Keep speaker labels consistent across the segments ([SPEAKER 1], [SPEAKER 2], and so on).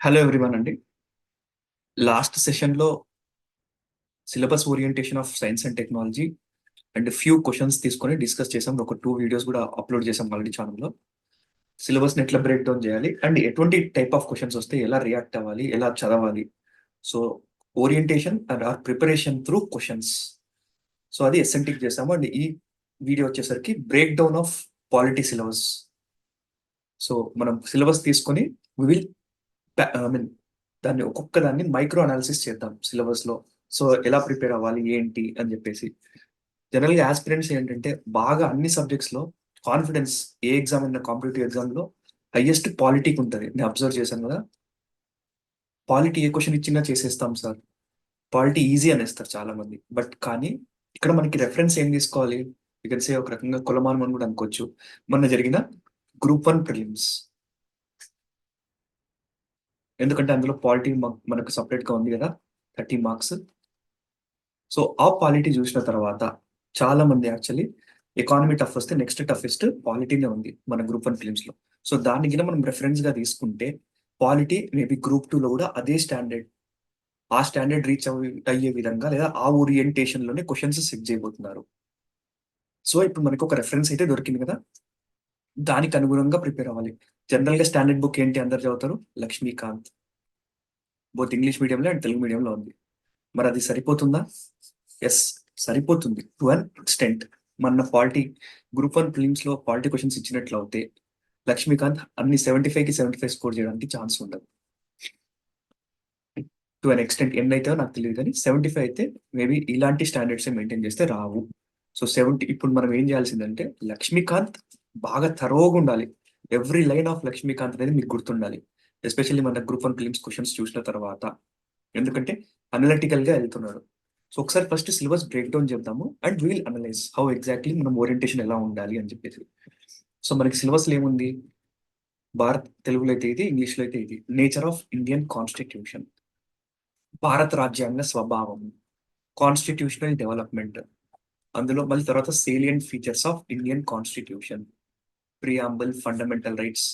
[SPEAKER 1] Hello everyone అండి. Last సెషన్లో syllabus orientation of science and technology and few questions తీసుకొని discuss చేసాం. ఒక 2 వీడియోస్ కూడా అప్లోడ్ చేసాం ఆల్రెడీ ఛానల్లో. సిలబస్ని ఎట్లా బ్రేక్ డౌన్ చేయాలి అండ్ ఎటువంటి టైప్ ఆఫ్ క్వశ్చన్స్ వస్తే ఎలా రియాక్ట్ అవ్వాలి, ఎలా చదవాలి. So orientation and or preparation through questions. So అది ఎసెంటిక్ చేసాము. అండ్ ఈ వీడియో వచ్చేసరికి break down of polity syllabus. So మనం సిలబస్ తీసుకొని వి విల్ ఐ మీన్ దాన్ని ఒక్కొక్క దాన్ని మైక్రో అనాలిసిస్ చేద్దాం సిలబస్ లో. సో ఎలా ప్రిపేర్ అవ్వాలి ఏంటి అని చెప్పేసి. జనరల్ గా ఆస్పిరెంట్స్ ఏంటంటే బాగా అన్ని సబ్జెక్ట్స్ లో కాన్ఫిడెన్స్, ఏ ఎగ్జామ్ అయినా కాంపిటేటివ్ ఎగ్జామ్ లో హైయెస్ట్ పాలిటీకి ఉంటుంది. నేను అబ్జర్వ్ చేశాను కదా, పాలిటీ ఏ క్వశ్చన్ ఇచ్చినా చేసేస్తాం సార్, పాలిటీ ఈజీ అనేస్తారు చాలా మంది. బట్ కానీ ఇక్కడ మనకి రెఫరెన్స్ ఏం తీసుకోవాలి? యూ సే ఒక రకంగా కులమానం అని కూడా అనుకోవచ్చు. మొన్న జరిగిన గ్రూప్ 1 ప్రిలిమ్స్, ఎందుకంటే అందులో పాలిటీ మనకు సపరేట్ గా ఉంది కదా, 30 మార్క్స్. సో ఆ పాలిటీ చూసిన తర్వాత చాలా మంది యాక్చువల్లీ ఎకానమీ టఫ్ వస్తే నెక్స్ట్ టఫెస్ట్ పాలిటీనే ఉంది మన గ్రూప్ 1 ఫిలిమ్స్ లో. సో దాన్ని కింద మనం రెఫరెన్స్ గా తీసుకుంటే పాలిటీ మేబీ గ్రూప్ 2 లో కూడా అదే స్టాండర్డ్, ఆ స్టాండర్డ్ రీచ్ అయ్యే విధంగా లేదా ఆ ఓరియంటేషన్ లోనే క్వశ్చన్స్ సెట్ చేయబోతున్నారు. సో ఇప్పుడు మనకు ఒక రెఫరెన్స్ అయితే దొరికింది కదా, దానికి అనుగుణంగా ప్రిపేర్ అవ్వాలి. జనరల్ గా స్టాండర్డ్ బుక్ ఏంటి అందరు చదువుతారు? లక్ష్మీకాంత్. బోత్ ఇంగ్లీష్ మీడియంలో అండ్ తెలుగు మీడియంలో ఉంది. మరి అది సరిపోతుందా? ఎస్, సరిపోతుంది టు అన్ ఎక్స్టెంట్. మన పాలిటీ గ్రూప్ 1 ప్రిలిమ్స్ లో పాలిటీ క్వశ్చన్స్ ఇచ్చినట్లు అవుతే లక్ష్మీకాంత్ అన్ని 75కి 75 స్కోర్ చేయడానికి ఛాన్స్ ఉండదు. టు అన్ ఎక్స్టెంట్ ఎన్ని అయితే నాకు తెలియదు, కానీ 75 అయితే మేబీ ఇలాంటి స్టాండర్డ్స్ మెయింటైన్ చేస్తే రావు. సో 70 ఇప్పుడు మనం ఏం చేయాల్సిందంటే లక్ష్మీకాంత్ బాగా థరోగా ఉండాలి. ఎవ్రీ లైన్ ఆఫ్ లక్ష్మీకాంత్ అనేది మీకు గుర్తుండాలి, ఎస్పెషల్లీ మన గ్రూప్ 1 ప్రిలిమ్స్ క్వశ్చన్స్ చూసిన తర్వాత. ఎందుకంటే అనలిటికల్ గా వెళ్తున్నాడు. సో ఒకసారి ఫస్ట్ సిలబస్ బ్రేక్ డౌన్ చేద్దాము and will analyse how exactly మనం ఓరియంటేషన్ ఎలా ఉండాలి అని చెప్పేసి. సో మనకి సిలబస్ ఏముంది? భారత్ తెలుగులో అయితే ఇది, ఇంగ్లీష్లో అయితే ఇది. నేచర్ ఆఫ్ ఇండియన్ కాన్స్టిట్యూషన్, భారత రాజ్యాంగ స్వభావం, కాన్స్టిట్యూషనల్ డెవలప్మెంట్, అందులో మళ్ళీ తర్వాత salient features of Indian constitution, preamble, fundamental rights.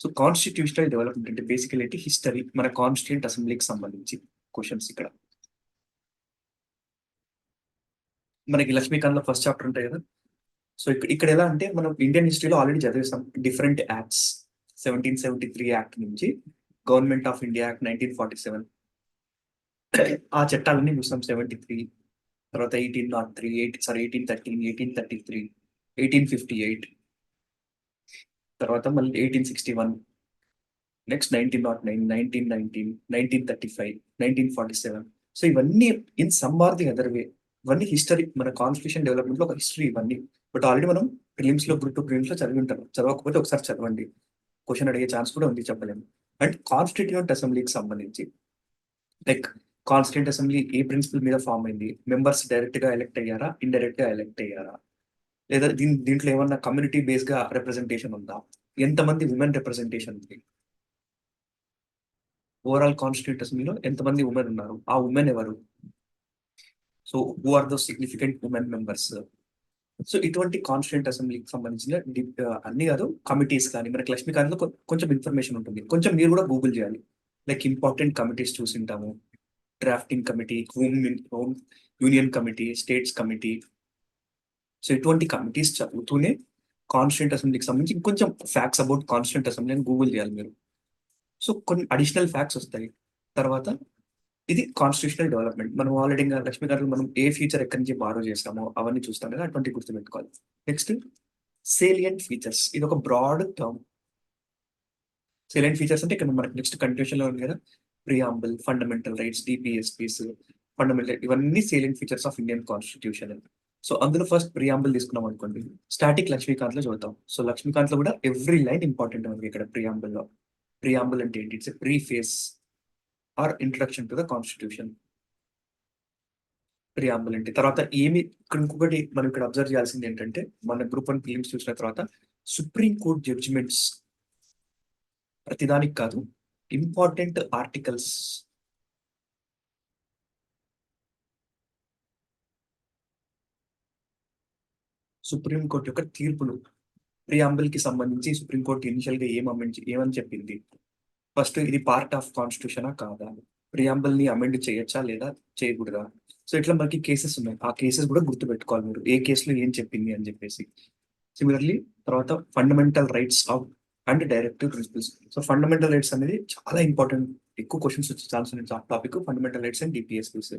[SPEAKER 1] So constitutional development అంటే బేసికల్ ఏంటి? హిస్టరీ, మన కాన్స్టిట్యూంట్ అసెంబ్లీకి సంబంధించి క్వశ్చన్స్ ఇక్కడ. మనకి లక్ష్మీకాంత్ లో ఫస్ట్ చాప్టర్ ఉంటాయి కదా. సో ఇక్కడ ఎలా అంటే మనం ఇండియన్ హిస్టరీలో ఆల్రెడీ చదివేసాం డిఫరెంట్ యాక్ట్స్. 1773 యాక్ట్ నుంచి గవర్నమెంట్ ఆఫ్ ఇండియా యాక్ట్ 1947, ఆ చట్టాలన్నీ చూసాం. 73, తర్వాత 1803, 1813, 1833, 1858, తర్వాత మళ్ళీ 1861, నెక్స్ట్ 1909, 1919, 1935, 1947. సో ఇవన్నీ in some or the other way ఇవన్నీ హిస్టరీ, మన కాన్స్టిట్యూషన్ డెవలప్మెంట్ లో ఒక హిస్టరీ ఇవన్నీ. బట్ ఆల్రెడీ మనం ప్రిలిమ్స్ లో గ్రూప్ 2 ప్రిలిమ్స్ లో చదివి ఉంటారు. చదవకపోతే ఒకసారి చదవండి, క్వశ్చన్ అడిగే ఛాన్స్ కూడా ఉంది, చెప్పలేము. అండ్ కాన్స్టిట్యూంట్ అసెంబ్లీకి సంబంధించి లైక్ కాన్స్టిట్యూంట్ అసెంబ్లీ ఏ ప్రిన్సిపల్ మీద ఫామ్ అయింది, మెంబర్స్ డైరెక్ట్ గా ఎలక్ట్ అయ్యారా, ఇండైరెక్ట్ గా ఎలక్ట్ అయ్యారా, లేదా దీంట్లో ఏమన్నా కమ్యూనిటీ బేస్ గా రిప్రజెంటేషన్ ఉందా, ఎంతమంది ఉమెన్ రిప్రజెంటేషన్ ఉంది, ఓవరాల్ కాన్స్టిట్యూంట్ అసెంబ్లీలో ఎంతమంది ఉమెన్ ఉన్నారు, ఆ ఉమెన్ ఎవరు, so who are those significant women members. So ఇటువంటి కాన్స్టిట్యూంట్ అసెంబ్లీకి సంబంధించిన అన్ని కాదు, కమిటీస్ కానీ మనకి లక్ష్మీకాంత్ లో కొంచెం ఇన్ఫర్మేషన్ ఉంటుంది. కొంచెం మీరు కూడా గూగుల్ చేయాలి. లైక్ ఇంపార్టెంట్ కమిటీస్ చూసింటాము, drafting committee, home union committee, states committee. So ఇటువంటి కమిటీస్ చదువుతూనే కాన్స్టిట్యూంట్ అసెంబ్లీకి సంబంధించి ఇంకొంచెం ఫ్యాక్ట్స్ అబౌట్ కాన్స్టిట్యూంట్ అసెంబ్లీ అని గూగుల్ చేయాలి మీరు. సో కొన్ని అడిషనల్ ఫ్యాక్ట్స్ వస్తాయి. తర్వాత ఇది కాన్స్టిట్యూషనల్ డెవలప్మెంట్. మనం ఆల్రెడీ లక్ష్మీకాంత్ మనం ఏ ఫీచర్ ఎక్కడి నుంచి బారో చేస్తామో అవన్నీ చూస్తాం కదా, అటువంటి గుర్తుపెట్టుకోవాలి. నెక్స్ట్ సేలియంట్ ఫీచర్స్, ఇది ఒక బ్రాడ్ టర్మ్. సేలియంట్ ఫీచర్స్ అంటే ఇక్కడ మనకి నెక్స్ట్ కంటిన్యూషన్ లో ఉంది కదా, preamble, fundamental rights, DPSPs, fundamental, ఇవన్నీ salient features of Indian constitution. So అందులో ఫస్ట్ ప్రియాంబుల్ తీసుకున్నాం అనుకోండి, స్టాటిక్ లక్ష్మీకాంత్ లో చదువుతాం. సో లక్ష్మీకాంత్ లో కూడా ఎవ్రీ లైన్ ఇంపార్టెంట్ మనకి ఇక్కడ ప్రియాంబుల్ లో. ప్రియాంబుల్ అంటే ఏంటి? It's preface or introduction to the constitution. Preamble అంటే తర్వాత ఏమి, ఇక్కడ ఇంకొకటి మనం ఇక్కడ అబ్జర్వ్ చేయాల్సింది ఏంటంటే, మన గ్రూప్ 1 ఫిలిమ్స్ చూసిన తర్వాత సుప్రీం కోర్ట్ జడ్జిమెంట్స్, ప్రతిదానికి కాదు, ఇంపార్టెంట్ ఆర్టికల్స్. సుప్రీం కోర్ట్ యొక్క తీర్పులు, ప్రియాంబుల్ కి సంబంధించి సుప్రీం కోర్ట్ ఇనిషియల్ గా ఏమని చెప్పింది. ఫస్ట్ ఇది పార్ట్ ఆఫ్ కాన్స్టిట్యూషనా కాదా, ప్రియాంబుల్ ని అమెండ్ చేయొచ్చా లేదా చేయకూడదా. సో ఇట్లా మనకి కేసెస్ ఉన్నాయి, ఆ కేసెస్ కూడా గుర్తుపెట్టుకోవాలి మీరు, ఏ కేసులో ఏం చెప్పింది అని చెప్పేసి. సిమిలర్లీ తర్వాత fundamental rights of and directive principles. So fundamental rights అనేది చాలా ఇంపార్టెంట్, ఎక్కువ క్వశ్చన్స్ వచ్చే ఛాన్స్ ఉంది topic. Fundamental rights and DPSPs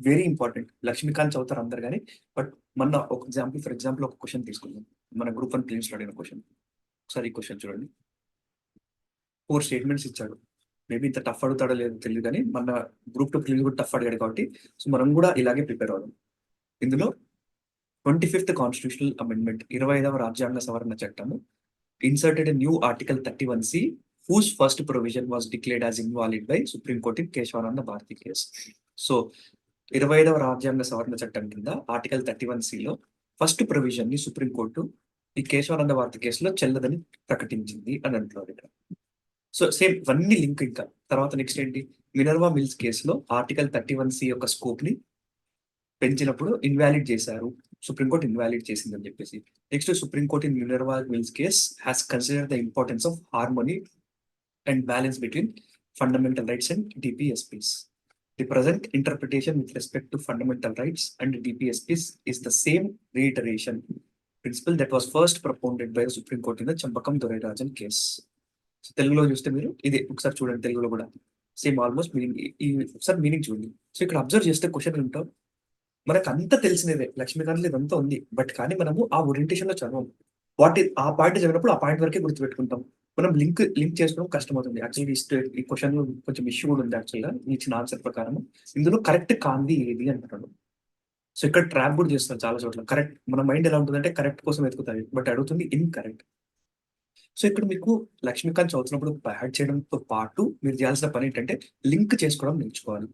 [SPEAKER 1] very important. Laxmikanth చదువుతారు అందరు కానీ, బట్ మన ఒక ఎగ్జాంపుల్, ఫర్ ఎగ్జాంపుల్ ఒక క్వశ్చన్ తీసుకుందాం, మన గ్రూప్ 1 ప్రిలిమ్స్ లో అడిగిన క్వశ్చన్. ఒకసారి ఈ క్వశ్చన్ చూడండి. 4 స్టేట్మెంట్స్ ఇచ్చాడు. మేబీ ఇంత టఫ్ అడుగుతాడో లేదో తెలియదు కానీ, మన గ్రూప్ 2 ప్రిలిమ్స్ కూడా టఫ్ అడిగాడు కాబట్టి, సో మనం కూడా ఇలాగే ప్రిపేర్ అవ్వడం. ఇందులో 25th కాన్స్టిట్యూషనల్ అమెండ్మెంట్, 25వ రాజ్యాంగ సవరణ చట్టము inserted a new Article 31C, whose first provision was declared as invalid by Supreme Court in Keshavananda Bharati case. So 25వ రాజ్యాంగ సవరణ చట్టం కింద ఆర్టికల్ 31C ఫస్ట్ ప్రొవిజన్ ని సుప్రీంకోర్టు ఈ కేశవానంద భారతి కేసులో చెల్లదని ప్రకటించింది అని అంటున్నారు ఇక్కడ. సో సేమ్ ఇవన్నీ లింక్. ఇంకా తర్వాత నెక్స్ట్ ఏంటి, మినర్వా మిల్స్ కేసులో ఆర్టికల్ 31C యొక్క స్కోప్ ని పెంచినప్పుడు ఇన్వాలిడ్ చేశారు, సుప్రీంకోర్టు ఇన్వాలిడ్ చేసిందని చెప్పేసి. Next Supreme Court in Minerva Mills case has consider the importance of harmony and balance between fundamental rights and DPSPs. The present interpretation with respect to fundamental rights and DPSPs is the same reiteration principle that was first propounded by the Supreme Court in the Champakam Dorairajan case. తెలుగులో చూస్తే మీరు ఇది ఒకసారి చూడండి, తెలుగులో కూడా same almost meaning, ఈ ఒకసారి మీనింగ్ చూడండి. సో ఇక్కడ అబ్జర్వ్ చేస్తే క్వశ్చన్ ఏంటో మనకు అంతా తెలిసినదే, లక్ష్మీకాంత్ ఇదంతా ఉంది, బట్ కానీ మనము ఆ ఓరియంటేషన్ లో చదవం. ఆ పాయింట్ చదివినప్పుడు ఆ పాయింట్ వరకే గుర్తుపెట్టుకుంటాం. మనం లింక్ చేసుకోవడం కష్టమవుతుంది. యాక్చువల్లీ ఈ క్వశ్చన్ కొంచెం ఇష్యూ కూడా ఉంది యాక్చువల్గా, ఇచ్చిన ఆన్సర్ ప్రకారం. ఇందులో కరెక్ట్ కాంది ఏది అంటున్నాడు. సో ఇక్కడ ట్రాప్ కూడా చేస్తారు చాలా చోట్ల. కరెక్ట్, మన మైండ్ ఎలా ఉంటుందంటే కరెక్ట్ కోసం వెతుకుతాయి, బట్ అడుగుతుంది ఇన్కరెక్ట్. సో ఇక్కడ మీకు లక్ష్మీకాంత్ చదువుతున్నప్పుడు యాడ్ చేయడంతో పాటు మీరు చేయాల్సిన పని ఏంటంటే లింక్ చేసుకోవడం నేర్చుకోవాలి.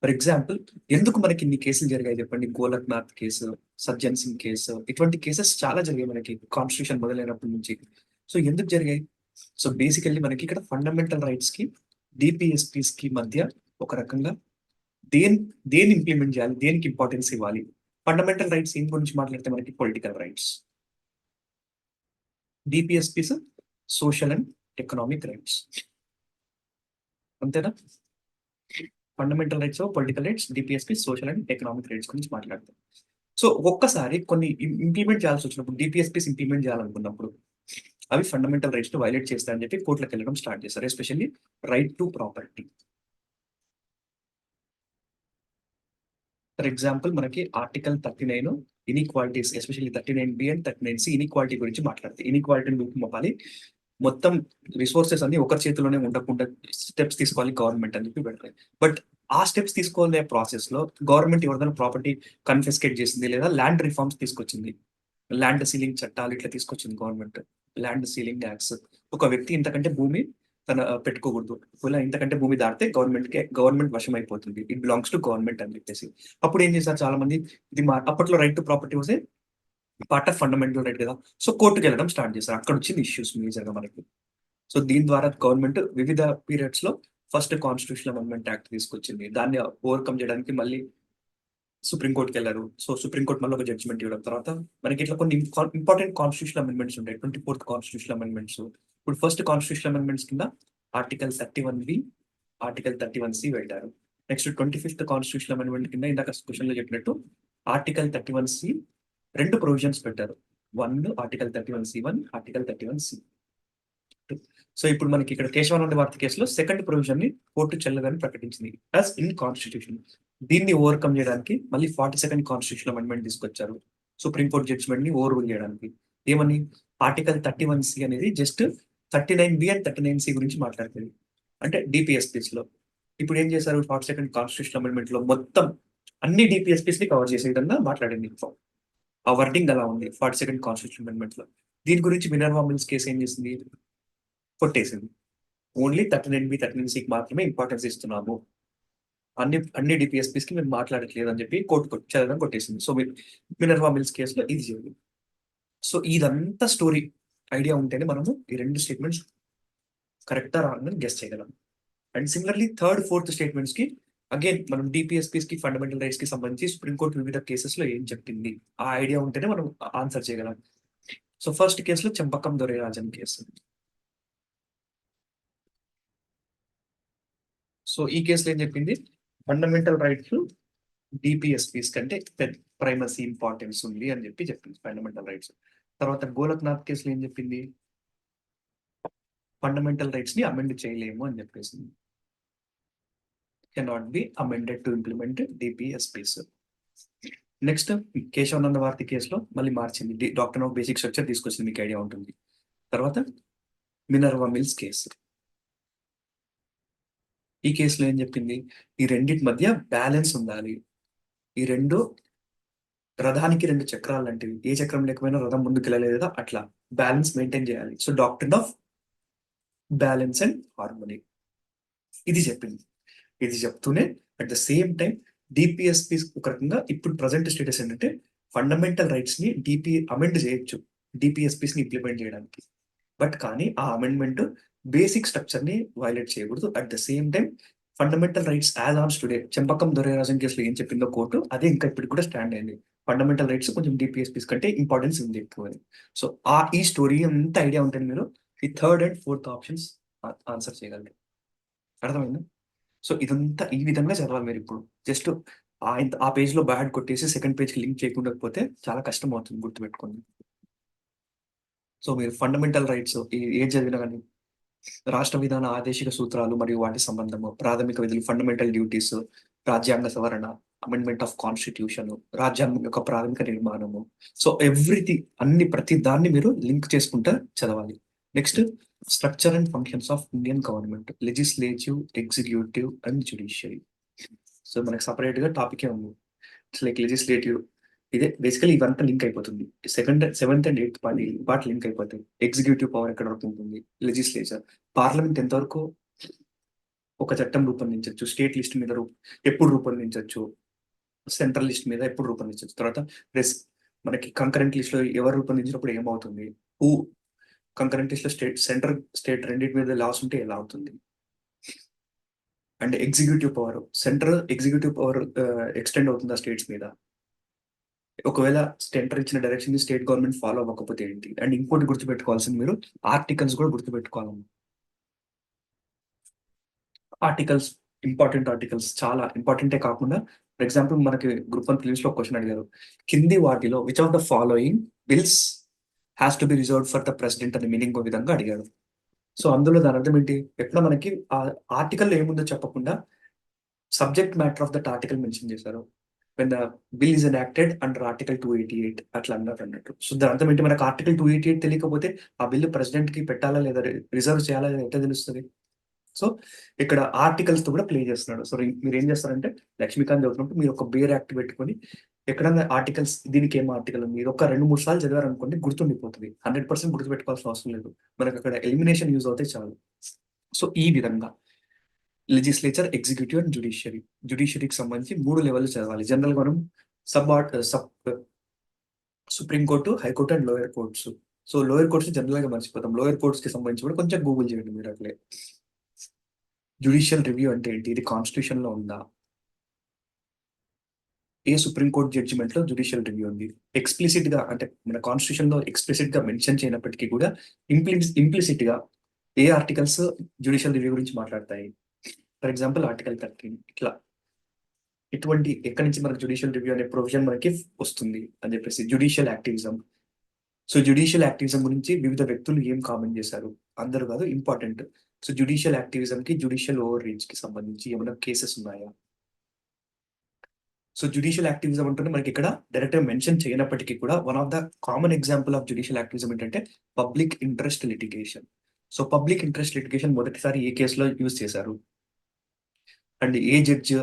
[SPEAKER 1] ఫర్ ఎగ్జాంపుల్, ఎందుకు మనకి ఇన్ని కేసులు జరిగాయి చెప్పండి. గోలక్నాథ్ కేసు, సజ్జన్ సింగ్ కేసు, ఇటువంటి కేసెస్ చాలా జరిగాయి మనకి కాన్స్టిట్యూషన్ మొదలైనప్పటి నుంచి. సో ఎందుకు జరిగాయి? సో బేసికల్లీ మనకి ఇక్కడ ఫండమెంటల్ రైట్స్ కి డిపిఎస్పీస్ కి మధ్య ఒక రకంగా దేని ఇంప్లిమెంట్ చేయాలి, దేనికి ఇంపార్టెన్స్ ఇవ్వాలి. ఫండమెంటల్ రైట్స్ ఏం గురించి మాట్లాడితే మనకి political rights, DPSPs social and economic rights, అంతేనా? Fundamental rights, political rights, DPSP social and economic rights గురించి మాట్లాడతాం. సో ఒక్కసారి కొన్ని ఇంప్లిమెంట్ చేయాల్సి వచ్చినప్పుడు, డిపిఎస్పీస్ ఇంప్లిమెంట్ చేయాలనుకున్నప్పుడు అవి ఫండమెంటల్ రైట్స్ ను వైలేట్ చేస్తాయని చెప్పి కోర్టులకు వెళ్ళడం స్టార్ట్ చేస్తారు. Especially right to property. For example మనకి article 39 inequalities, especially 39B and 39C inequality గురించి మాట్లాడతాయి. ఇన్ఈక్వాలిటీని రూపుమాపాలి, మొత్తం రిసోర్సెస్ అన్ని ఒకరి చేతిలోనే ఉండకుండా స్టెప్స్ తీసుకోవాలి గవర్నమెంట్ అని చెప్పి పెడతాయి. బట్ ఆ స్టెప్స్ తీసుకోవాలనే ప్రాసెస్ లో గవర్నమెంట్ ఎవరిదైనా ప్రాపర్టీ కన్ఫిస్కేట్ చేసింది, లేదా ల్యాండ్ రిఫార్మ్స్ తీసుకొచ్చింది, ల్యాండ్ సీలింగ్ చట్టాలు ఇట్లా తీసుకొచ్చింది గవర్నమెంట్, ల్యాండ్ సీలింగ్ యాక్ట్స్. ఒక వ్యక్తి ఇంతకంటే భూమి తన పెట్టుకోకూడదు, ఇలా ఇంతకంటే భూమి దాటితే గవర్నమెంట్ వశం అయిపోతుంది, ఇట్ బిలాంగ్స్ టు గవర్నమెంట్ అని చెప్పేసి. అప్పుడు ఏం చేశారు చాలా మంది, ఇది అప్పట్లో right to property was part of fundamental right కదా, సో కోర్టుకి వెళ్ళడం స్టార్ట్ చేశారు. అక్కడ వచ్చింది ఇష్యూస్ మేజర్ గా మనకి. సో దీని ద్వారా గవర్నమెంట్ వివిధ పీరియడ్స్ లో ఫస్ట్ కాన్స్టిట్యూషనల్ అమెండ్మెంట్ యాక్ట్ తీసుకొచ్చింది. దాన్ని ఓవర్కమ్ చేయడానికి మళ్ళీ సుప్రీంకోర్టుకి వెళ్ళారు. సో సుప్రీంకోర్టు మళ్ళీ ఒక జడ్జ్మెంట్ ఇవ్వడం తర్వాత మనకి ఇట్లా కొన్ని ఇంపార్టెంట్ కాన్స్టిట్యూషనల్ అమెండ్మెంట్స్ ఉంటాయి. 24th constitutional amendments. ఇప్పుడు ఫస్ట్ కాన్స్టిట్యూషనల్ అమెండ్మెంట్స్ కింద ఆర్టికల్ 31B, ఆర్టికల్ 31C పెట్టారు. నెక్స్ట్ 25th కాన్స్టిట్యూషనల్ అమెండ్మెంట్ కింద ఇందాక క్వశ్చన్ లో చెప్పినట్టు ఆర్టికల్ 31C రెండు ప్రొవిజన్స్ పెట్టారు. Article 31C1, article 31C. So ఇప్పుడు మనకి ఇక్కడ కేశవానంద భారతి కేసులో సెకండ్ ప్రొవిజన్ ని కోర్టు చెల్లదని ప్రకటించింది యాజ్ ఇన్ కాన్స్టిట్యూషన్. దీన్ని ఓవర్కమ్ చేయడానికి మళ్ళీ 42nd కాన్స్టిట్యూషన్ అమెండ్మెంట్ తీసుకొచ్చారు, సుప్రీంకోర్టు జడ్జ్మెంట్ ని ఓవర్ రూల్ చేయడానికి. ఏమని, ఆర్టికల్ 31C అనేది జస్ట్ 39B అండ్ 39C గురించి మాట్లాడుతుంది, అంటే డిపిఎస్పీస్ లో. ఇప్పుడు ఏం చేశారు, 42nd కాన్స్టిట్యూషన్ అమెండ్మెంట్ లో మొత్తం అన్ని డిపిఎస్పీస్ ని కవర్ చేసే విధంగా మాట్లాడింది. ఆ వర్డింగ్ అలా ఉంది 42nd కాన్స్టిట్యూషన్ అమెండ్మెంట్ లో. దీని గురించి మినర్వా మిల్స్ కేసు ఏం చేసింది, కొట్టేసింది. ఓన్లీ 39B 39Cకి మాత్రమే ఇంపార్టెన్స్ ఇస్తున్నాము, అన్ని డిపిఎస్పీస్ కి మేము మాట్లాడట్లేదు అని చెప్పి కోర్టు చదవడం కొట్టేసింది. సో మినర్వా మిల్స్ కేసులో ఇది జరిగింది. సో ఇదంతా స్టోరీ ఐడియా ఉంటేనే మనము ఈ రెండు స్టేట్మెంట్స్ కరెక్టా రాంగ్ గెస్ చేయగలం. And similarly third fourth statements కి అగైన్ మనం డిపిఎస్పీస్ కి ఫండమెంటల్ రైట్స్ కి సంబంధించి సుప్రీంకోర్టు వివిధ కేసెస్ లో ఏం చెప్పింది ఆ ఐడియా ఉంటేనే మనం ఆన్సర్ చేయగలం. సో ఫస్ట్ కేసులో చంపకం దొరైరాజన్ కేసు. సో ఈ కేసులో ఏం చెప్పింది, ఫండమెంటల్ రైట్స్ డిపిఎస్పీస్ కంటే ప్రైమసీ ఇంపార్టెన్స్ ఉంది అని చెప్పి చెప్పింది ఫండమెంటల్ రైట్స్. తర్వాత గోలక్నాథ్ కేసులో ఏం చెప్పింది, ఫండమెంటల్ రైట్స్ ని అమెండ్ చేయలేము అని చెప్పేసింది. Cannot be amended to implement DPSPs. Next Kesavananda Bharati కేసులో మళ్ళీ మార్చింది, డాక్టర్ ఆఫ్ బేసిక్ స్ట్రక్చర్ తీసుకొచ్చింది, మీకు ఐడియా ఉంటుంది. తర్వాత మినర్వా మిల్స్ కేసు, ఈ కేసులో ఏం చెప్పింది, ఈ రెండింటి మధ్య బ్యాలెన్స్ ఉండాలి. ఈ రెండు రథానికి రెండు చక్రాలు లాంటివి, ఏ చక్రం లేకపోయినా రథం ముందుకు వెళ్ళలేదా అట్లా బ్యాలెన్స్ మెయింటైన్ చేయాలి. So doctrine of balance and harmony ఇది చెప్పింది. ఇది చెప్తూనే at the same time DPSP ఒక రకంగా ఇప్పుడు ప్రజెంట్ స్టేటస్ ఏంటంటే ఫండమెంటల్ రైట్స్ ని అమెండ్ చేయొచ్చు డిపిఎస్పీస్ ని ఇంప్లిమెంట్ చేయడానికి. బట్ కానీ ఆ అమెండ్మెంట్ బేసిక్ స్ట్రక్చర్ ని వైలేట్ చేయకూడదు. At the same time fundamental rights as on today Champakam Dorairajan కేసులో ఏం చెప్పిందో కోర్టు అదే ఇంకా ఇప్పుడు కూడా స్టాండ్ అయింది. ఫండమెంటల్ రైట్స్ కొంచెం డిపిఎస్పీస్ కంటే ఇంపార్టెన్స్ ఉంది ఎక్కువ. సో ఈ స్టోరీ అంత ఐడియా ఉంటుంది, మీరు ఈ third and fourth options answer చేయగలరు. అర్థమైందా? సో ఇదంతా ఈ విధంగా చదవాలి మీరు. ఇప్పుడు జస్ట్ ఆ పేజ్ లో బ్యాడ్ కొట్టేసి సెకండ్ పేజ్ కి లింక్ చేయకుండా పోతే చాలా కష్టం అవుతుంది, గుర్తుపెట్టుకోండి. సో మీరు ఫండమెంటల్ రైట్స్ ఏం చదివినా కానీ రాష్ట్ర విధాన ఆదేశిక సూత్రాలు మరియు వాటి సంబంధము, ప్రాథమిక విధులు, ఫండమెంటల్ డ్యూటీస్, రాజ్యాంగ సవరణ, అమెండ్మెంట్ ఆఫ్ కాన్స్టిట్యూషన్, రాజ్యాంగం యొక్క ప్రాథమిక నిర్మాణము, సో ఎవ్రీథింగ్ ప్రతి దాన్ని మీరు లింక్ చేసుకుంటా చదవాలి. Next structure and functions of Indian government, legislative, executive and judiciary. So మనకి సపరేట్ గా టాపిక్ ఉంది. ఇట్స్ లైక్ లెజిస్లేటివ్, ఇదే బేసికలీ ఇవంతా లింక్ అయిపోతుంది. Seventh and eighth part link అయిపోతాయి. ఎగ్జిక్యూటివ్ పవర్ ఎక్కడ వరకు ఉంటుంది, లెజిస్లేచర్, పార్లమెంట్ ఎంతవరకు ఒక చట్టం రూపొందించవచ్చు, స్టేట్ లిస్ట్ మీద ఎప్పుడు రూపొందించవచ్చు, సెంట్రల్ లిస్ట్ మీద ఎప్పుడు రూపొందించవచ్చు, తర్వాత మనకి కంకరెంట్ లిస్ట్ లో ఎవరు రూపొందించినప్పుడు ఏమవుతుంది, కంకరెంట్ లిస్ట్ లో సెంట్రల్ స్టేట్ రెండింటి మీద లాస్ ఉంటే ఎలా అవుతుంది, and executive power, central executive power extend అవుతుందా స్టేట్స్ మీద, ఒకవేళ సెంటర్ ఇచ్చిన డైరెక్షన్ ని స్టేట్ గవర్నమెంట్ ఫాలో అవ్వకపోతే ఏంటి. అండ్ ఇంకోటి గుర్తుపెట్టుకోవాల్సింది, మీరు ఆర్టికల్స్ కూడా గుర్తుపెట్టుకోవాలి. ఆర్టికల్స్ ఇంపార్టెంట్, ఆర్టికల్స్ చాలా ఇంపార్టెంటే కాకుండా, ఫర్ ఎగ్జాంపుల్ మనకి గ్రూప్ 1 ప్రిలిమ్స్ లో క్వశ్చన్ అడిగారు, కింది వాటిలో which of the following bills has to be reserved for the president అనే మీనింగ్ విధంగా అడిగాడు. సో అందులో దాని అర్థం ఏంటి, ఎట్లా మనకి ఆ ఆర్టికల్ ఏముందో చెప్పకుండా subject matter of that article mention చేశారు. When the bill is enacted under article 288 అట్లా అన్నట్టు. సో దాని అర్థం ఏంటి, మనకు ఆర్టికల్ 288 తెలియకపోతే ఆ బిల్లు ప్రెసిడెంట్ కి పెట్టాలా లేదా రిజర్వ్ చేయాలా లేదా ఎట్లా తెలుస్తుంది. సో ఇక్కడ ఆర్టికల్స్ తో కూడా ప్లే చేస్తున్నాడు. సో మీరు ఏం చేస్తారంటే లక్ష్మీకాంత్ చదువుతున్నప్పుడు మీరు ఒక బేర్ యాక్ట్ పెట్టుకొని ఎక్కడన్నా ఆర్టికల్స్, దీనికి ఏం ఆర్టికల్ ఉంది, ఒక 2-3 సార్లు చదివారనుకోండి గుర్తుండిపోతుంది. 100% గుర్తుపెట్టుకోవాల్సిన అవసరం లేదు, మనకు అక్కడ ఎలిమినేషన్ యూజ్ అవుతే చాలు. సో ఈ విధంగా లెజిస్లేచర్, ఎగ్జిక్యూటివ్ అండ్ జ్యుడిషియరీకి సంబంధించి 3 లెవెల్ చదవాలి. జనరల్ గా మనం supreme court, high court and lower courts. So lower courts general గా మర్చిపోతాం, లోయర్ కోర్ట్స్ కి సంబంధించి కూడా కొంచెం గూగుల్ చేయండి మీరు అట్లే. జ్యుడిషియల్ రివ్యూ అంటే ఏంటి, ఇది కాన్స్టిట్యూషన్ లో ఉందా, ఏ సుప్రీంకోర్టు జడ్జిమెంట్ లో జ్యుడిషియల్ రివ్యూ ఉంది. ఎక్స్ప్లిసిట్ గా అంటే మన కాన్స్టిట్యూషన్ లో ఎక్స్ప్లిసిట్ గా మెన్షన్ చేయనప్పటికీ కూడా ఇంప్లిసిట్ గా ఏ ఆర్టికల్స్ జ్యుడిషియల్ రివ్యూ గురించి మాట్లాడతాయి. ఫర్ ఎగ్జాంపుల్ ఆర్టికల్ 13 ఇట్లా ఇటువంటి ఎక్కడి నుంచి మనకు జ్యుడిషియల్ రివ్యూ అనే ప్రొవిజన్ మనకి వస్తుంది అని చెప్పేసి. Judicial activism, so judicial activism గురించి వివిధ వ్యక్తులు ఏం కామెంట్ చేశారు, అందరూ కాదు, ఇంపార్టెంట్. సో జ్యుడిషియల్ యాక్టివిజం కి, జ్యుడిషియల్ ఓవర్ రీచ్ కి సంబంధించి ఏమైనా కేసెస్ ఉన్నాయా. సో జ్యుడిషియల్ యాక్టివిజం అంటే మనకి ఇక్కడ డైరెక్ట్ గా మెన్షన్ చేయనప్పటికీ కూడా one of the common example of judicial activism ఏంటంటే public interest litigation. So public interest litigation మొదటిసారి ఏ కేసులో యూజ్ చేశారు, అండ్ ఏ జడ్జ్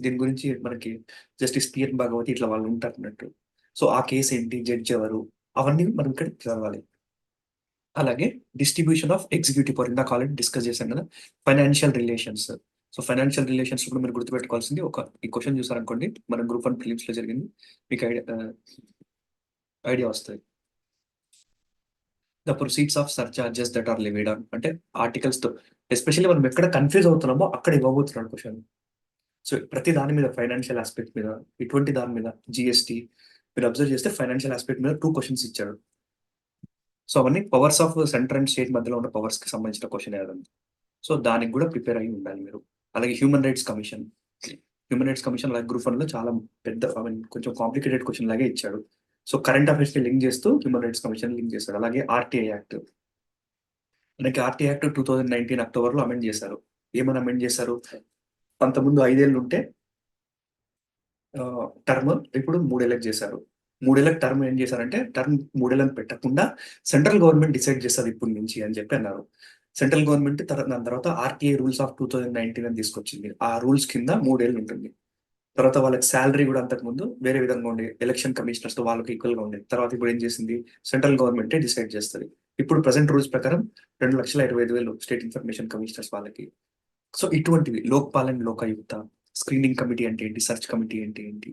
[SPEAKER 1] దీని గురించి మనకి జస్టిస్ పిఎన్ భాగవతి ఇట్లా వాళ్ళు ఉంటారు అన్నట్టు. సో ఆ కేసు ఏంటి, జడ్జ్ ఎవరు, అవన్నీ మనం ఇక్కడ చదవాలి. అలాగే డిస్ట్రిబ్యూషన్ ఆఫ్ ఎగ్జిక్యూటివ్ పవర్, ఇందాక ఆల్రెడీ డిస్కస్ చేశాను కదా. Financial relations, so financial relations కూడా మీరు గుర్తుపెట్టుకోవాల్సింది, ఈ క్వశ్చన్ చూసారనుకోండి మన గ్రూప్ 1 ప్రిలిమ్స్ లో జరిగింది, మీకు ఐడియా వస్తుంది. The proceeds of surcharges that are levied on, అంటే ఆర్టికల్స్ తో ఎస్పెషల్లీ మనం ఎక్కడ కన్ఫ్యూజ్ అవుతున్నామో అక్కడ ఇవ్వబోతున్నాడు క్వశ్చన్. సో ప్రతి దాని మీద, ఫైనాన్షియల్ ఆస్పెక్ట్ మీద, ఇటువంటి దాని మీద, జిఎస్టీ మీరు అబ్జర్వ్ చేస్తే ఫైనాన్షియల్ ఆస్పెక్ట్ మీద 2 క్వశ్చన్స్ ఇచ్చాడు. సో అవన్నీ powers of centre and state మధ్యలో ఉన్న పవర్స్ కి సంబంధించిన క్వశ్చన్ ఏదండి. సో దానికి కూడా ప్రిపేర్ అయ్యి ఉండాలి మీరు. అలాగే హ్యూమన్ రైట్స్ కమిషన్. అలాగే గ్రూప్ 1 లో చాలా పెద్ద కొంచెం కాంప్లికేటెడ్ క్వశ్చన్ లాగే ఇచ్చాడు. సో కరెంట్ అఫైర్స్ ని లింక్ చేస్తూ హ్యూమన్ రైట్స్ కమిషన్ లింక్ చేశాడు. అలాగే ఆర్టీఐ యాక్ట్. మనకి ఆర్టీఐ యాక్ట్ 2019 అక్టోబర్లో అమెండ్ చేశారు. ఏమని అమెండ్ చేశారు? అంతకుముందు 5 ఏళ్ళు ఉంటే టర్మ్ ఇప్పుడు 3 ఏళ్ళకి చేశారు. 3 ఏళ్ళకి టర్మ్ ఏం చేశారంటే టర్మ్ 3 ఏళ్ళని పెట్టకుండా సెంట్రల్ గవర్నమెంట్ డిసైడ్ చేస్తుంది ఇప్పటి నుంచి అని చెప్పి అన్నారు. సెంట్రల్ గవర్నమెంట్ దాని తర్వాత ఆర్టీఐ రూల్స్ ఆఫ్ 2019 అని తీసుకొచ్చింది. ఆ రూల్స్ కింద 3 ఏళ్ళు ఉంటుంది. తర్వాత వాళ్ళకి శాలరీ కూడా అంతకుముందు వేరే విధంగా ఉండే, ఎలక్షన్ కమిషనర్స్ తో వాళ్ళకి ఈక్వల్ గా ఉండేది. తర్వాత ఇప్పుడు ఏం చేసింది, సెంట్రల్ గవర్నమెంటే డిసైడ్ చేస్తుంది. ఇప్పుడు ప్రెసెంట్ రూల్స్ ప్రకారం 2,25,000 స్టేట్ ఇన్ఫర్మేషన్ కమిషనర్స్ వాళ్ళకి. సో ఇటువంటివి Lokpal and Lokayukta, screening committee అంటే ఏంటి, సెర్చ్ కమిటీ అంటే ఏంటి,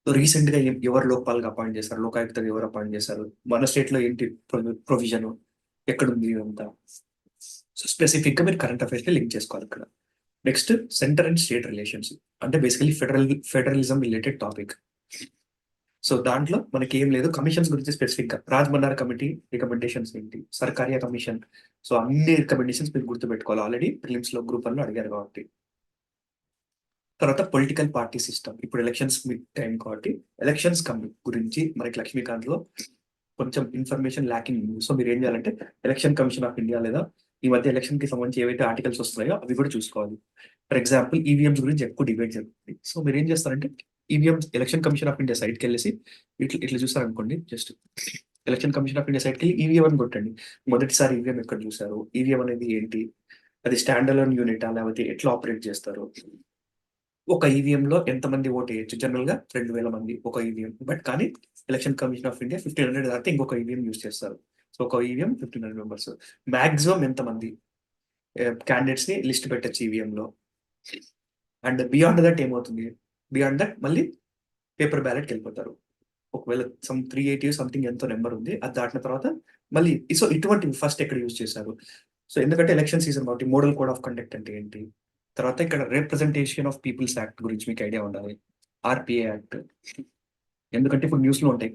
[SPEAKER 1] సో రీసెంట్ గా ఎవరు లోక్పాల్ గా అపాయింట్ చేశారు, లోకాయుక్తగా ఎవరు అపాయింట్ చేశారు, మన స్టేట్ లో ఏంటి ప్రొవిజన్, ఎక్కడుంది ఇదంతా. సో స్పెసిఫిక్ గా మీరు కరెంట్ అఫైర్స్ ని లింక్ చేసుకోవాలి ఇక్కడ. Next centre and state relations, అంటే basically federalism related topic. So దాంట్లో మనకి ఏం లేదు, కమిషన్స్ గురించి స్పెసిఫిక్ గా రాజ్మన్నార్ కమిటీ రికమెండేషన్స్ ఏంటి, సర్కారియా కమిషన్. సో అన్ని రికమెండేషన్స్ మీరు గుర్తుపెట్టుకోవాలి, ఆల్రెడీ ప్రిలిమ్స్ లో గ్రూప్ 1 లో అడిగారు కాబట్టి. తర్వాత పొలిటికల్ పార్టీ సిస్టమ్, ఇప్పుడు ఎలక్షన్స్ టైం కాబట్టి ఎలక్షన్స్ గురించి మనకి లక్ష్మీకాంత్ లో కొంచెం ఇన్ఫర్మేషన్ ల్యాకింగ్ ఉంది. సో మీరు ఏం చేయాలంటే ఎలక్షన్ కమిషన్ ఆఫ్ ఇండియా లేదా ఈ మధ్య ఎలక్షన్ కి సంబంధించి ఏవైతే ఆర్టికల్స్ వస్తున్నాయో అవి కూడా చూసుకోవాలి. ఫర్ ఎగ్జాంపుల్ ఈవీఎంస్ గురించి ఎక్కువ డిబేట్ జరుగుతుంది. సో మీరు ఏం చేస్తారంటే EVM Election Commission of India సైట్కి వెళ్ళేసి ఇట్లా ఇట్లా చూసారనుకోండి, just Election Commission of India సైట్కి వెళ్ళి ఈవీఎం అని కొట్టండి. మొదటిసారి ఈవీఎం ఎక్కడ చూసారు, ఈవీఎం అనేది ఏంటి, అది స్టాండ్ అలోన్ యూనిటా లేకపోతే ఎట్లా ఆపరేట్ చేస్తారు, ఒక ఈవీఎం లో ఎంతమంది ఓట్ వేయచ్చు, జనరల్ గా 2,000 మంది ఒక ఈవీఎం. బట్ కానీ ఎలక్షన్ కమిషన్ ఆఫ్ ఇండియా 1,500 దాటితే ఇంకొక ఈవీఎం యూస్ చేస్తారు. సో ఒక ఈవీఎం 1,500 మెంబర్స్. మాక్సిమం ఎంతమంది క్యాండిడేట్స్ ని లిస్ట్ పెట్టచ్చు ఈవీఎం లో. అండ్ బియాండ్ దట్ ఏమవుతుంది, బియాండ్ దట్ మళ్ళీ పేపర్ బ్యాలెట్కి వెళ్ళిపోతారు. ఒకవేళ 380 సంథింగ్ ఎంతో నెంబర్ ఉంది, అది దాటిన తర్వాత మళ్ళీ. సో ఇటువంటి ఫస్ట్ ఎక్కడ యూజ్ చేశారు, సో ఎందుకంటే ఎలక్షన్ సీజన్ కాబట్టి మోడల్ కోడ్ ఆఫ్ కండక్ట్ అంటే ఏంటి, తర్వాత ఇక్కడ రిప్రజెంటేషన్ ఆఫ్ పీపుల్స్ యాక్ట్ గురించి మీకు ఐడియా ఉండాలి, ఆర్పిఏ యాక్ట్. ఎందుకంటే ఇప్పుడు న్యూస్ లో ఉంటాయి,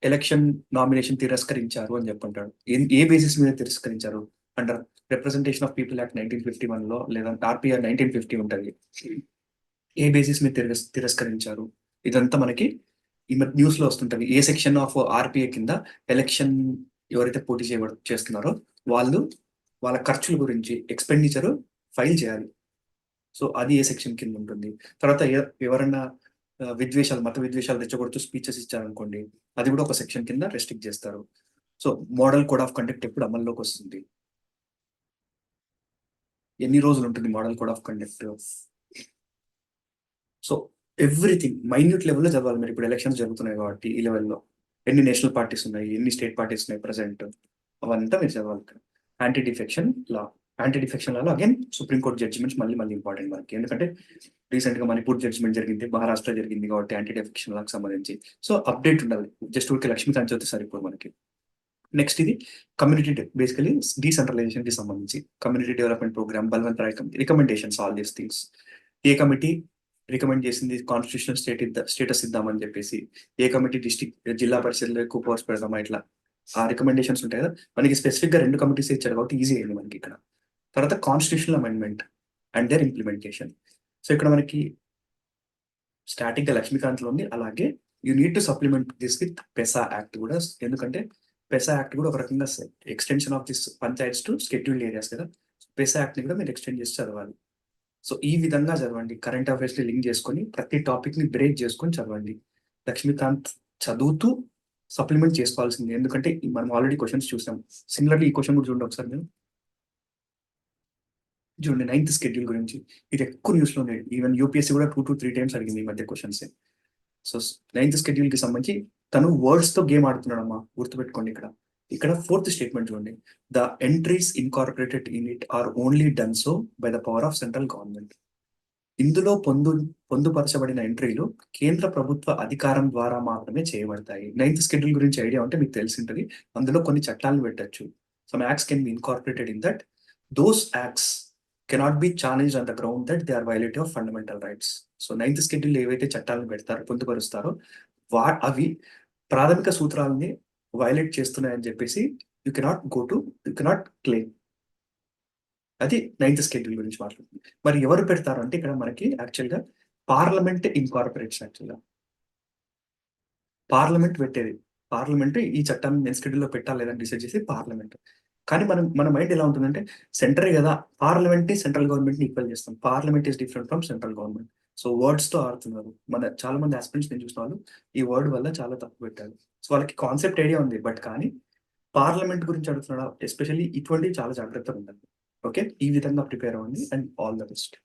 [SPEAKER 1] ఎలక్షన్ నామినేషన్ తిరస్కరించారు అని చెప్పుంటాడు. ఏ బేసిస్ మీద తిరస్కరించారు, under representation of people act 1951 లో, లేదా ఆర్పిఆర్ 1950 ఉంటుంది. ఏ బేసిస్ మీద తిరస్కరించారు, ఇదంతా మనకి ఈ న్యూస్ లో వస్తుంటది. ఏ సెక్షన్ ఆఫ్ ఆర్పిఏ కింద ఎలక్షన్ ఎవరైతే పోటీ చేస్తున్నారో వాళ్ళు వాళ్ళ ఖర్చుల గురించి ఎక్స్పెండిచర్ ఫైల్ చేయాలి. సో అది ఏ సెక్షన్ కింద ఉంటుంది. తర్వాత ఎవరన్నా మత విద్వేషాలు రెచ్చగొడుతూ స్పీచెస్ ఇచ్చారనుకోండి, అది కూడా ఒక సెక్షన్ కింద రెస్ట్రిక్ట్ చేస్తారు. So model code of conduct ఎప్పుడు అమల్లోకి వస్తుంది, ఎన్ని రోజులు ఉంటుంది model code of conduct. So everything minute లెవెల్లో చదవాలి మీరు. ఇప్పుడు ఎలక్షన్స్ జరుగుతున్నాయి కాబట్టి ఈ లెవెల్లో ఎన్ని నేషనల్ పార్టీస్ ఉన్నాయి, ఎన్ని స్టేట్ పార్టీస్ ఉన్నాయి ప్రెసెంట్, అవంతా మీరు చదవాలి. Anti defection law again supreme court judgements మళ్ళీ ఇంపార్టెంట్ మనకి, ఎందుకంటే రీసెంట్ గా మణిపూర్ జడ్జిమెంట్ జరిగింది, మహారాష్ట్ర జరిగింది కాబట్టి యాంటీ డిఫెక్షన్ లాకి సంబంధించి. సో అప్డేట్ ఉండాలి, జస్ట్ ఊరికి లక్ష్మీకాంత్ చదివితే సరిపోదు మనకి. నెక్స్ట్ ఇది కమ్యూనిటీ, బేసికలీ డీసెంట్రలైజేషన్ కి సంబంధించి community development programme, Balwant Rai committee recommendations, all these things. ఏ కమిటీ రికమెండ్ చేసింది కాన్స్టిట్యూషనల్ స్టేటస్ ఇద్దామని చెప్పేసి, ఏ కమిటీ జిల్లా పరిషత్లో ఎక్కువ పవర్స్ పెడదామా, ఇట్లా ఆ రికమెండేషన్స్ ఉంటాయి కదా. మనకి స్పెసిఫిక్ గా 2 కమిటీస్ ఇచ్చారు కాబట్టి ఈజీ అయింది మనకి ఇక్కడ. తర్వాత constitutional amendment and their implementation. So ఇక్కడ మనకి స్టాటిక్ గా లక్ష్మీకాంత్ లో ఉంది. అలాగే you need to supplement this with PESA act కూడా, ఎందుకంటే పెసా యాక్ట్ కూడా ఒక రకంగా extension of this panchayats to scheduled areas కదా. పెసా యాక్ట్ ని కూడా మీరు ఎక్స్టెండ్ చేసి చదవాలి. సో ఈ విధంగా చదవండి, కరెంట్ అఫైర్స్ ని లింక్ చేసుకొని ప్రతి టాపిక్ ని బ్రేక్ చేసుకొని చదవండి. లక్ష్మీకాంత్ చదువుతూ సప్లిమెంట్ చేసుకోవాల్సింది, ఎందుకంటే మనం ఆల్రెడీ క్వశ్చన్స్ చూసాం. సిమిలర్లీ ఈ క్వశ్చన్ కూడా చూడండి ఒకసారి మీరు చూడండి, 9th షెడ్యూల్ గురించి. ఇది ఎక్కువ న్యూస్ లోనే, ఈవెన్ యూపీఎస్సీ కూడా 2 to 3 టైమ్స్ అడిగింది ఈ మధ్య క్వశ్చన్స్. సో 9th షెడ్యూల్ కి సంబంధించి తను వర్డ్స్ తో గేమ్ ఆడుతున్నాడమ్మా, గుర్తుపెట్టుకోండి. ఇక్కడ 4th స్టేట్మెంట్ చూడండి, the entries incorporated in it or only done so by the power of central government. ఇందులో పొందుపరచబడిన ఎంట్రీలు కేంద్ర ప్రభుత్వ అధికారం ద్వారా మాత్రమే చేయబడతాయి. 9th షెడ్యూల్ గురించి ఐడియా ఉంటే మీకు తెలిసి ఉంటుంది. అందులో కొన్ని చట్టాలను పెట్టచ్చు. Some acts can be incorporated in that. Those acts cannot be challenged on the ground that they are violative of fundamental rights. So 9th schedule ఏవైతే చట్టాలను పొందుపరుస్తారో అవి ప్రాథమిక సూత్రాలని వైలేట్ చేస్తున్నాయని చెప్పేసి you cannot claim. 9th schedule ఏవైతే చట్టాలను పెడతారో పొందుపరుస్తారో అవి ప్రాథమిక సూత్రాలని వైలేట్ చేస్తున్నాయని చెప్పేసి యూ కెనాట్ క్లెయిమ్. అది 9th షెడ్యూల్ గురించి మాట్లాడుతుంది. మరి ఎవరు పెడతారు అంటే ఇక్కడ మనకి యాక్చువల్‌గా పార్లమెంట్ ఇన్‌కార్పొరేట్స్ యాక్చువల్‌గా. పార్లమెంట్ పెట్టేది. పార్లమెంట్ ఈ చట్టాన్ని 9th షెడ్యూల్‌లో పెట్టాలా లేదా అని డిసైడ్ చేసేది పార్లమెంట్. కానీ మన మైండ్ ఎలా ఉంటుందంటే సెంటరే గదా! పార్లమెంట్‌ని సెంట్రల్ గవర్నమెంట్‌ని ఈక్వల్ చేస్తాం. Parliament is different from central government. So వర్డ్స్‌తో ఆడుతున్నారు. చాలా మంది యాస్పిరెంట్స్ నేను చూసిన వాళ్ళు ఈ వర్డ్ వల్ల చాలా తప్పు పెట్టారు. సో వాళ్ళకి కాన్సెప్ట్ ఐడియా ఉంది. బట్ కానీ పార్లమెంట్ గురించి అడుగుతున్నాడా ఎస్పెషల్లీ ఇటువంటివి చాలా జాగ్రత్తగా ఉండాలి. ఓకే. ఈ విధంగా ప్రిపేర్ అవ్వండి అండ్ ఆల్ ద బెస్ట్.